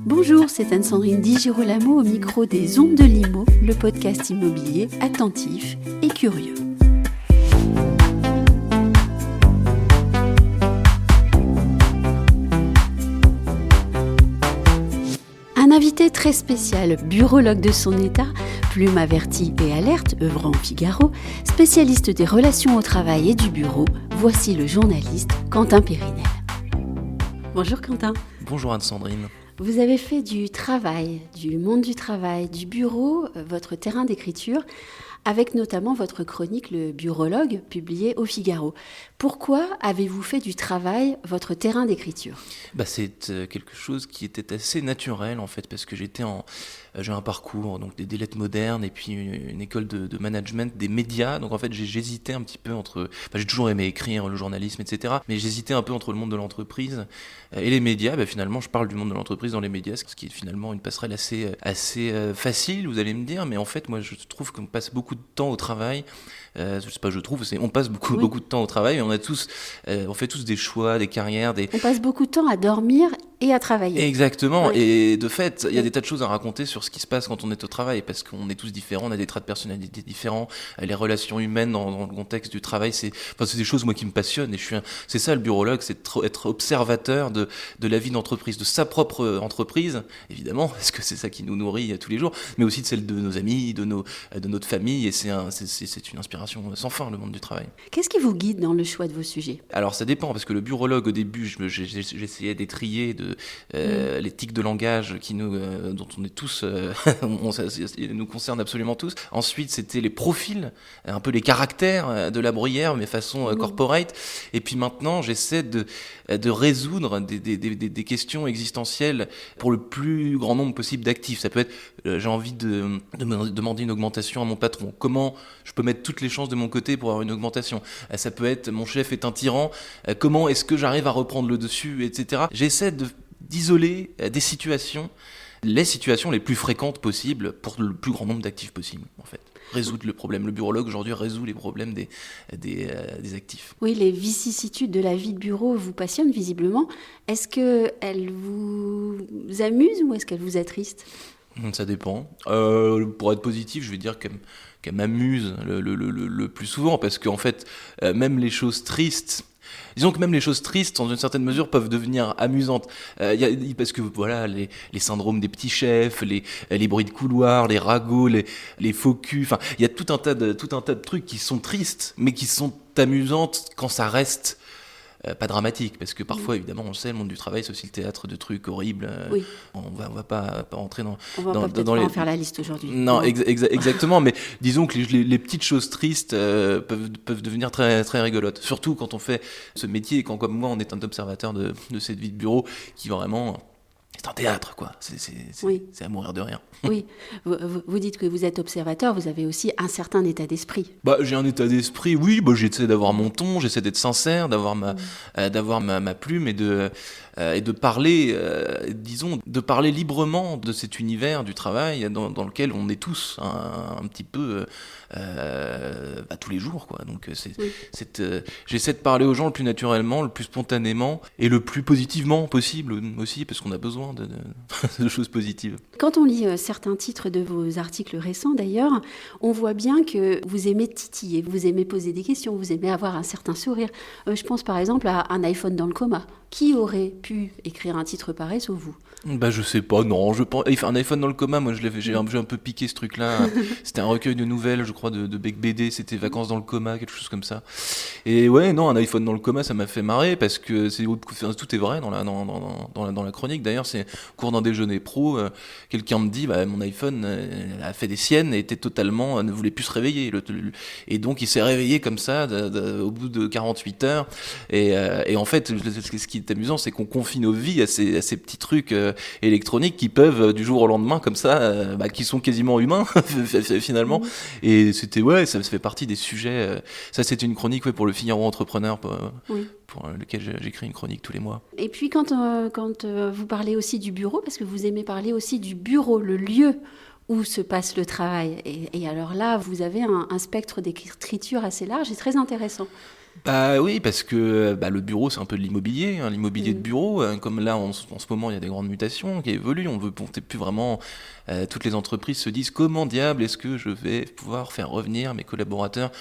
Bonjour, c'est Anne-Sandrine Di Girolamo au micro des Ondes de l'Immo, le podcast immobilier attentif et curieux. Un invité très spécial, bureaulogue de son état, plume avertie et alerte, œuvrant au Figaro, spécialiste des relations au travail et du bureau, voici le journaliste Quentin Périnel. Bonjour Quentin. Bonjour Anne-Sandrine. Vous avez fait du travail, du monde du travail, du bureau, votre terrain d'écriture, avec notamment votre chronique Le Bureaulogue, publiée au Figaro. Pourquoi avez-vous fait du travail votre terrain d'écriture ? C'est quelque chose qui était assez naturel en fait, parce que j'ai un parcours, donc des lettres modernes et puis une école de management des médias. Donc en fait, j'hésitais un petit peu entre... j'ai toujours aimé écrire, le journalisme, etc. Mais j'hésitais un peu entre le monde de l'entreprise et les médias. Finalement, je parle du monde de l'entreprise dans les médias, ce qui est finalement une passerelle assez facile, vous allez me dire. Mais en fait, moi, je trouve qu'on passe beaucoup de temps au travail. On passe beaucoup de temps au travail, et on fait tous des choix, des carrières, On passe beaucoup de temps à dormir et à travailler. Exactement, oui. Et de fait, il y a des tas de choses à raconter sur ce qui se passe quand on est au travail, parce qu'on est tous différents, on a des traits de personnalité différents, les relations humaines dans le contexte du travail, c'est des choses moi qui me passionnent, et c'est ça le bureaulogue, c'est être observateur de la vie d'entreprise, de sa propre entreprise, évidemment, parce que c'est ça qui nous nourrit tous les jours, mais aussi de celle de nos amis, de notre famille, et c'est une inspiration sans fin, le monde du travail. Qu'est-ce qui vous guide dans le choix de vos sujets ? Alors ça dépend, parce que le bureaulogue, au début, j'essayais d'étrier les tics de langage dont on est tous, nous concerne absolument tous. Ensuite, c'était les profils, un peu les caractères de la bruyère, mais façon corporate. Et puis maintenant, j'essaie de résoudre des questions existentielles pour le plus grand nombre possible d'actifs. Ça peut être, j'ai envie de me demander une augmentation à mon patron. Comment je peux mettre toutes les chances de mon côté pour avoir une augmentation ? Ça peut être, mon chef est un tyran. Comment est-ce que j'arrive à reprendre le dessus, etc. J'essaie d'isoler des situations, les situations les plus fréquentes possibles pour le plus grand nombre d'actifs possible, en fait. Résoudre le problème. Le bureaulogue, aujourd'hui, résout les problèmes des actifs. Oui, les vicissitudes de la vie de bureau vous passionnent visiblement. Est-ce qu'elles vous amusent ou est-ce qu'elles vous attristent ? Ça dépend. Pour être positif, je vais dire qu'elle m'amuse le plus souvent, parce qu'en fait, même les choses tristes, disons que même les choses tristes, dans une certaine mesure, peuvent devenir amusantes. Parce que voilà, les syndromes des petits chefs, les bruits de couloir, les ragots, les faux culs, enfin, il y a tout un tas de trucs qui sont tristes, mais qui sont amusantes quand ça reste pas dramatique, parce que parfois, évidemment, on le sait, le monde du travail, c'est aussi le théâtre de trucs horribles. Oui. On va pas rentrer dans... On va peut-être pas en faire la liste aujourd'hui. Non, exactement, mais disons que les petites choses tristes peuvent devenir très, très rigolotes. Surtout quand on fait ce métier et quand, comme moi, on est un observateur de cette vie de bureau qui vraiment... C'est un théâtre, quoi. C'est à mourir de rire. Oui. Vous dites que vous êtes observateur, vous avez aussi un certain état d'esprit. J'ai un état d'esprit, oui. J'essaie d'avoir mon ton, j'essaie d'être sincère, d'avoir ma plume et de parler, de parler librement de cet univers du travail dans lequel on est tous un petit peu tous les jours, quoi. Donc j'essaie de parler aux gens le plus naturellement, le plus spontanément et le plus positivement possible aussi, parce qu'on a besoin de choses positives. Quand on lit certains titres de vos articles récents d'ailleurs, on voit bien que vous aimez titiller, vous aimez poser des questions, vous aimez avoir un certain sourire. Je pense par exemple à un iPhone dans le coma. Qui aurait pu écrire un titre pareil sauf vous ? Je sais pas, non, je pense... Un iPhone dans le coma, moi j'ai un peu piqué ce truc-là. C'était un recueil de nouvelles, je crois, de Bec BD, c'était Vacances dans le coma, quelque chose comme ça. Et ouais, non, un iPhone dans le coma, ça m'a fait marrer, parce que tout est vrai dans la chronique. D'ailleurs, c'est au cours d'un déjeuner pro, quelqu'un me dit, mon iPhone a fait des siennes et était totalement, ne voulait plus se réveiller. Et donc, il s'est réveillé comme ça, au bout de 48 heures. Et en fait, ce qui est amusant, c'est qu'on confie nos vies à ces petits trucs électroniques qui peuvent, du jour au lendemain, comme ça, qui sont quasiment humains, finalement. Et ça fait partie des sujets. Ça, c'était une chronique pour le Figaro Entrepreneur, pour lequel j'écris une chronique tous les mois. Et puis, quand vous parlez aussi du bureau, parce que vous aimez parler aussi du bureau, le lieu où se passe le travail. Et alors là, vous avez un spectre d'écriture assez large et très intéressant. Bah oui, parce que le bureau, c'est un peu de l'immobilier, hein, l'immobilier de bureau. Comme là, en ce moment, il y a des grandes mutations qui évoluent. On veut monter plus vraiment. Toutes les entreprises se disent comment diable est-ce que je vais pouvoir faire revenir mes collaborateurs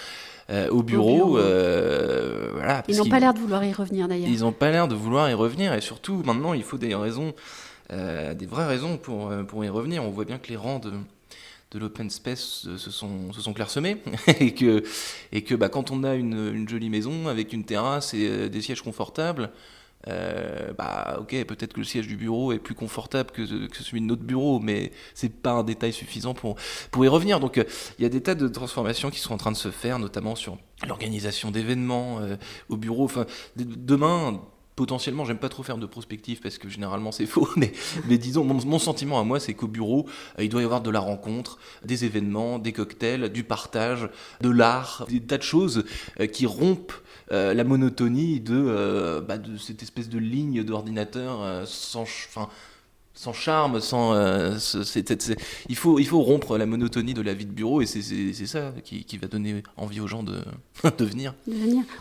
au bureau. Voilà, Ils n'ont pas l'air de vouloir y revenir d'ailleurs. Ils n'ont pas l'air de vouloir y revenir. Et surtout, maintenant, il faut des raisons, des vraies raisons pour y revenir. On voit bien que les rangs de l'open space se sont clairsemés et que quand on a une jolie maison avec une terrasse et des sièges confortables, ok, peut-être que le siège du bureau est plus confortable que celui de notre bureau, mais c'est pas un détail suffisant pour y revenir. Donc il y a des tas de transformations qui sont en train de se faire, notamment sur l'organisation d'événements au bureau. Enfin, demain, potentiellement, j'aime pas trop faire de prospective parce que généralement c'est faux, mais disons, mon sentiment à moi, c'est qu'au bureau, il doit y avoir de la rencontre, des événements, des cocktails, du partage, de l'art, des tas de choses qui rompent la monotonie de cette espèce de ligne d'ordinateur sans charme, il faut rompre la monotonie de la vie de bureau et c'est ça qui va donner envie aux gens de venir.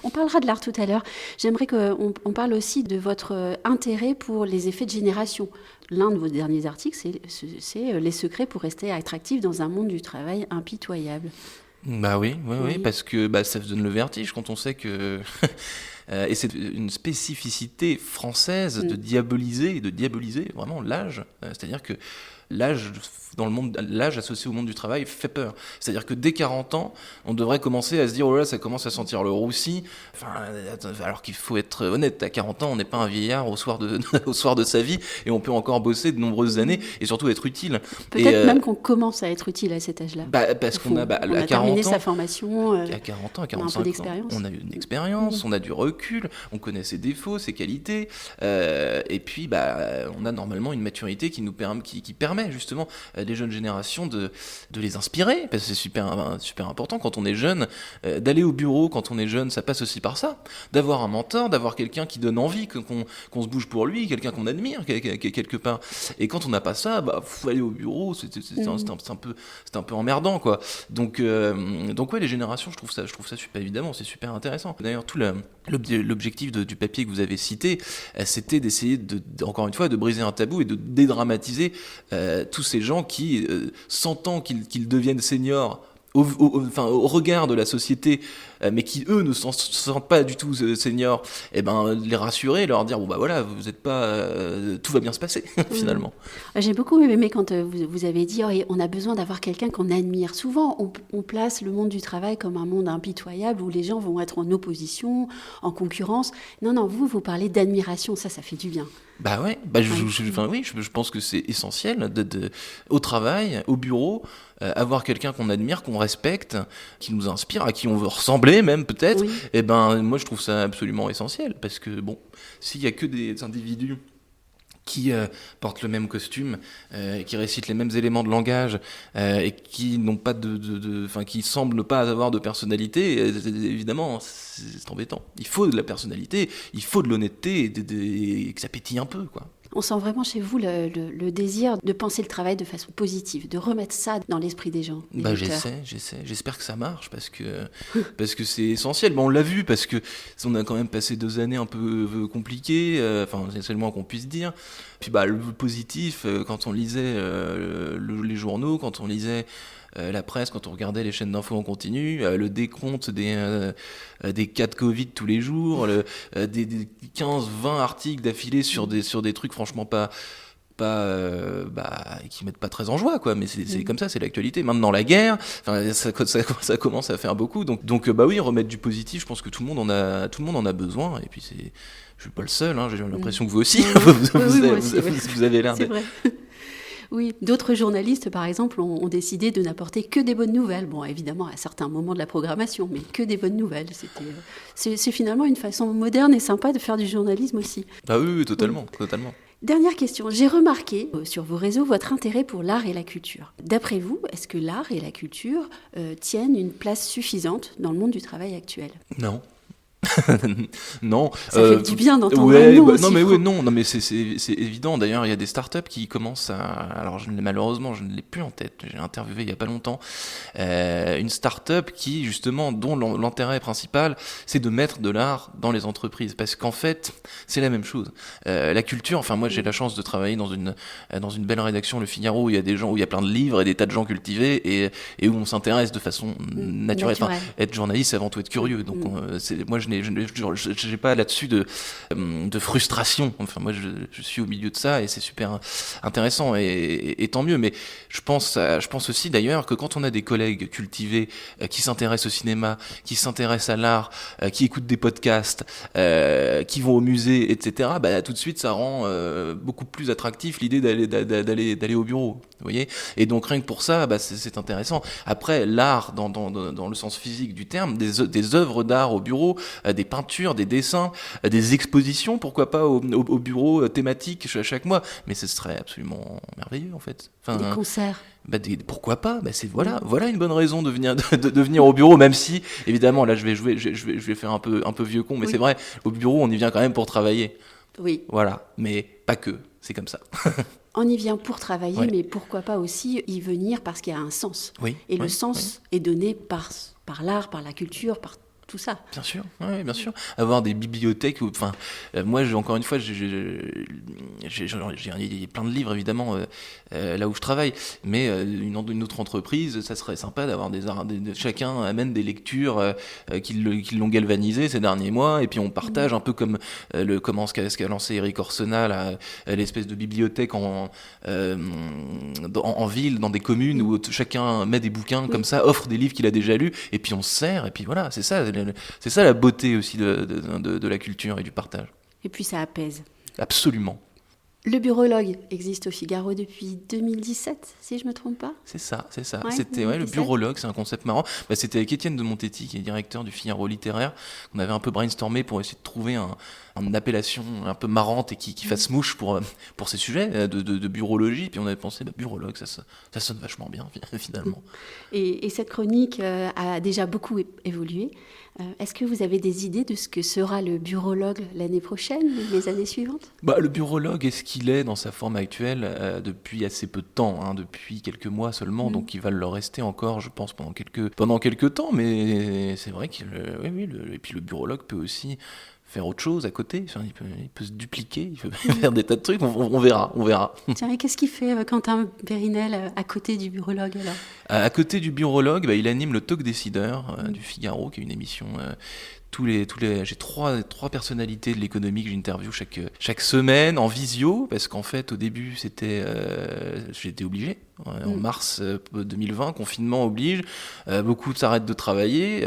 On parlera de l'art tout à l'heure. J'aimerais qu'on parle aussi de votre intérêt pour les effets de génération. L'un de vos derniers articles, c'est les secrets pour rester attractif dans un monde du travail impitoyable. Oui, parce que ça donne le vertige quand on sait que... et c'est une spécificité française de diaboliser vraiment l'âge. C'est-à-dire que l'âge associé au monde du travail fait peur. C'est-à-dire que dès 40 ans, on devrait commencer à se dire, oh là, ça commence à sentir le roussi. Alors qu'il faut être honnête, à 40 ans, on n'est pas un vieillard au soir de sa vie, et on peut encore bosser de nombreuses années, et surtout être utile. Peut-être même qu'on commence à être utile à cet âge-là. Parce qu'on a, on a terminé sa formation, à 40 ans, à 45 ans, on a eu une expérience, on a du recul, on connaît ses défauts, ses qualités, et puis on a normalement une maturité qui permet justement des jeunes générations de les inspirer, parce que c'est super important quand on est jeune, d'aller au bureau quand on est jeune, ça passe aussi par ça, d'avoir un mentor, d'avoir quelqu'un qui donne envie, qu'on se bouge pour lui, quelqu'un qu'on admire quelque part. Et quand on n'a pas ça, faut aller au bureau, c'est un peu emmerdant, quoi. Donc ouais, les générations, je trouve ça super, évidemment, c'est super intéressant. D'ailleurs, tout l'objectif du papier que vous avez cité, c'était d'essayer encore une fois de briser un tabou et de dédramatiser tous ces gens qui, sentant qu'ils deviennent seniors au regard de la société, mais qui eux ne se sentent pas du tout seniors, les rassurer, leur dire voilà, vous n'êtes pas, tout va bien se passer finalement. J'ai beaucoup aimé quand vous avez dit on a besoin d'avoir quelqu'un qu'on admire. Souvent on place le monde du travail comme un monde impitoyable où les gens vont être en opposition, en concurrence. Non, vous parlez d'admiration, ça fait du bien. Je pense que c'est essentiel au travail, au bureau, avoir quelqu'un qu'on admire, qu'on respecte, qui nous inspire, à qui on veut ressembler même peut-être. Oui. Moi je trouve ça absolument essentiel parce que s'il y a que des individus qui portent le même costume, qui récitent les mêmes éléments de langage et qui n'ont pas qui semblent ne pas avoir de personnalité, évidemment, c'est embêtant. Il faut de la personnalité, il faut de l'honnêteté et que ça pétille un peu, quoi. On sent vraiment chez vous le désir de penser le travail de façon positive, de remettre ça dans l'esprit des gens. J'essaie. J'espère que ça marche parce que c'est essentiel. On l'a vu parce que on a quand même passé 2 années un peu compliquées. C'est le moins qu'on puisse dire. Puis le positif, quand on lisait les journaux, quand on lisait la presse, quand on regardait les chaînes d'infos en continu, le décompte des cas de Covid tous les jours, des 15-20 articles d'affilée sur des trucs franchement pas qui mettent pas très en joie, quoi, mais c'est comme ça, c'est l'actualité. Maintenant la guerre, ça commence à faire beaucoup, donc oui, remettre du positif, je pense que tout le monde en a besoin, et puis je suis pas le seul, hein, j'ai l'impression que vous aussi, vous avez l'air c'est vrai. Oui, d'autres journalistes, par exemple, ont décidé de n'apporter que des bonnes nouvelles. Bon, évidemment, à certains moments de la programmation, mais que des bonnes nouvelles. C'est finalement une façon moderne et sympa de faire du journalisme aussi. Oui, totalement. Dernière question. J'ai remarqué sur vos réseaux votre intérêt pour l'art et la culture. D'après vous, est-ce que l'art et la culture tiennent une place suffisante dans le monde du travail actuel ? Non. Non. Ça fait du bien d'entendre ouais, un nom bah, aussi. non, mais c'est évident. D'ailleurs, il y a des startups qui commencent à. Alors, malheureusement, je ne l'ai plus en tête. J'ai interviewé il y a pas longtemps une startup qui, justement, dont l'intérêt principal, c'est de mettre de l'art dans les entreprises, parce qu'en fait, c'est la même chose. La culture. Enfin, moi, j'ai la chance de travailler dans une belle rédaction, Le Figaro, où il y a des gens, où il y a plein de livres et des tas de gens cultivés et où on s'intéresse de façon naturelle. Enfin, être journaliste, c'est avant tout être curieux. Donc, moi, je n'ai pas là-dessus de frustration. Enfin, moi, je suis au milieu de ça et c'est super intéressant et tant mieux. Mais je pense aussi d'ailleurs que quand on a des collègues cultivés qui s'intéressent au cinéma, qui s'intéressent à l'art, qui écoutent des podcasts, qui vont au musée, etc., bah, tout de suite, ça rend beaucoup plus attractif l'idée d'aller au bureau. Vous voyez ? Et donc rien que pour ça, bah, c'est intéressant. Après, l'art dans le sens physique du terme, des œuvres d'art au bureau, des peintures, des dessins, des expositions, pourquoi pas au bureau thématique chaque mois. Mais ce serait absolument merveilleux en fait. Enfin, des concerts. Bah, pourquoi pas ? Bah, voilà une bonne raison de venir au bureau, même si évidemment là je vais faire un peu vieux con, mais c'est vrai, au bureau on y vient quand même pour travailler. Oui. Voilà, mais pas que, c'est comme ça. On y vient pour travailler, mais pourquoi pas aussi y venir parce qu'il y a un sens. Oui. Et le sens est donné par l'art, par la culture, par tout ça. Bien sûr, oui, bien sûr. Avoir des bibliothèques, moi, encore une fois, j'ai plein de livres évidemment là où je travaille, mais une autre entreprise, ça serait sympa d'avoir chacun amène des lectures qui l'ont galvanisé ces derniers mois, et puis on partage un peu comme ce qu'a lancé Eric Orsena, l'espèce de bibliothèque en ville, dans des communes où chacun met des bouquins comme ça, offre des livres qu'il a déjà lus, et puis on se sert, et puis voilà, c'est ça la beauté aussi de la culture et du partage. Et puis ça apaise. Absolument. Le Bureaulogue existe au Figaro depuis 2017, si je ne me trompe pas. C'est ça. Ouais, C'était le Bureaulogue, c'est un concept marrant. Bah, c'était avec Étienne de Montetti, qui est directeur du Figaro littéraire, qu'on avait un peu brainstormé pour essayer de trouver une appellation un peu marrante et qui fasse mouche pour ces sujets de bureaulogie. Puis on avait pensé, Bureaulogue, ça sonne vachement bien finalement. Et cette chronique a déjà beaucoup évolué. Est-ce que vous avez des idées de ce que sera le Bureaulogue l'année prochaine, les années suivantes ? Le Bureaulogue est ce qu'il est dans sa forme actuelle depuis assez peu de temps, depuis quelques mois seulement, donc il va le rester encore, je pense, pendant quelques temps, mais c'est vrai que et puis le Bureaulogue peut aussi faire autre chose à côté, il peut se dupliquer, il peut faire des tas de trucs, on verra. Tiens, et qu'est-ce qu'il fait Quentin Périnel à côté du Bureaulogue alors ? À côté du Bureaulogue, il anime le Talk Décideur du Figaro, qui est une émission j'ai trois personnalités de l'économie que j'interviewe chaque semaine en visio, parce qu'en fait au début j'étais obligé. En mars 2020, confinement oblige, beaucoup s'arrêtent de travailler,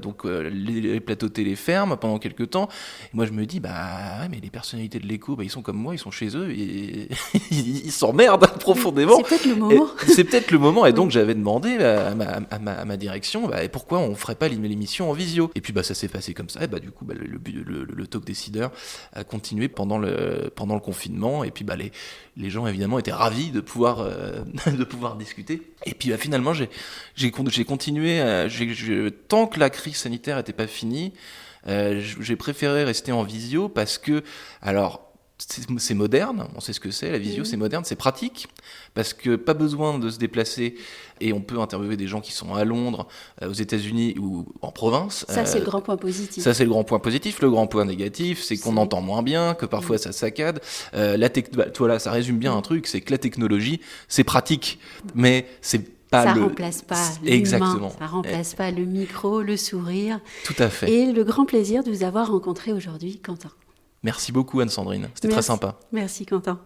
donc les plateaux télé ferment pendant quelques temps. Et moi je me dis mais les personnalités de l'écho, ils sont comme moi, ils sont chez eux et ils s'emmerdent profondément. C'est peut-être le moment. C'est peut-être le moment, et donc j'avais demandé à ma direction, et pourquoi on ferait pas l'émission en visio. Et puis ça s'est passé comme ça. Et du coup le Talk Décideur a continué pendant le confinement, et puis les gens évidemment étaient ravis de pouvoir discuter. Et puis finalement j'ai continué tant que la crise sanitaire n'était pas finie, j'ai préféré rester en visio, parce que c'est moderne, on sait ce que c'est, la visio, c'est moderne, c'est pratique, parce que pas besoin de se déplacer, et on peut interviewer des gens qui sont à Londres, aux États-Unis ou en province. Ça, c'est le grand point positif. Ça, c'est le grand point positif. Le grand point négatif, c'est qu'on entend moins bien, que parfois ça saccade. Ça résume bien un truc, c'est que la technologie, c'est pratique, mais c'est pas remplace pas l'humain, exactement. Ça remplace pas le micro, le sourire. Tout à fait. Et le grand plaisir de vous avoir rencontré aujourd'hui, Quentin. Merci beaucoup Anne-Sandrine, c'était très sympa. Merci Quentin.